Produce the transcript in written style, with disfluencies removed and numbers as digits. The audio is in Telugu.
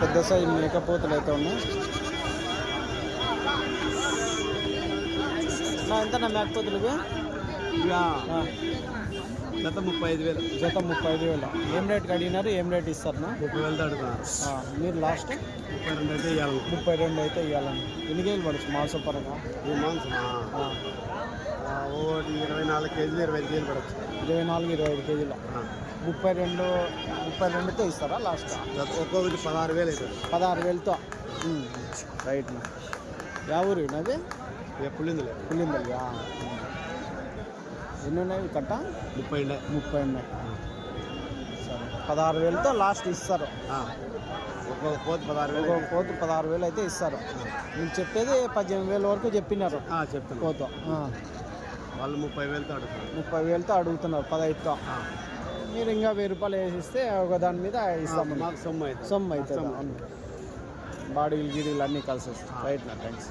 పెద్ద సైజు మేకపోతులు అయితే ఉన్నాయి. ఎంత మేకపోతులు జత 35,000. జత 35,000. ఏం రేట్కి అడిగినారు, ఏం రేట్ ఇస్తారు? 30,000 అడుగుతున్నారు. మీరు లాస్ట్ 32 అయితే ఇవ్వాలి. 32 అయితే ఇవ్వాలని. ఎన్ని కేజీలు పడచ్చు మాంసం పరంగా? ఈ మాంసం ఒకటి 24 కేజీలు 25 కేజీలు పడచ్చు. 24-25 కేజీలు. 32తో ఇస్తారా లాస్ట్? ఒక్కొక్కటి 16,000 అవుతుంది. 16,000తో. రైట్. యా ఊరు నాది? పులిందలే. పులిందలి. ఎన్ని ఉన్నాయి కట్ట? 30 ఉన్నాయి. సరే, 16,000తో లాస్ట్ ఇస్తారు. ఒక్కొక్క పోతు 16,000. ఒక్కొక్క పోతు 16,000 అయితే ఇస్తారు. మీరు చెప్పేది 18,000 వరకు చెప్పినారు. చెప్తాను. పోతు వాళ్ళు 30,000తో అడుగుతున్నారు. 30,000తో అడుగుతున్నారు. 15తో. మీరు ఇంకా 1000 రూపాయలు వేసిస్తే ఒక దాని మీద ఇస్తాము. మాకు సొమ్ము అవుతుంది. బాడీలు గిడీలు అన్నీ కలిసి వస్తాయి. రైట్ నా థ్యాంక్స్.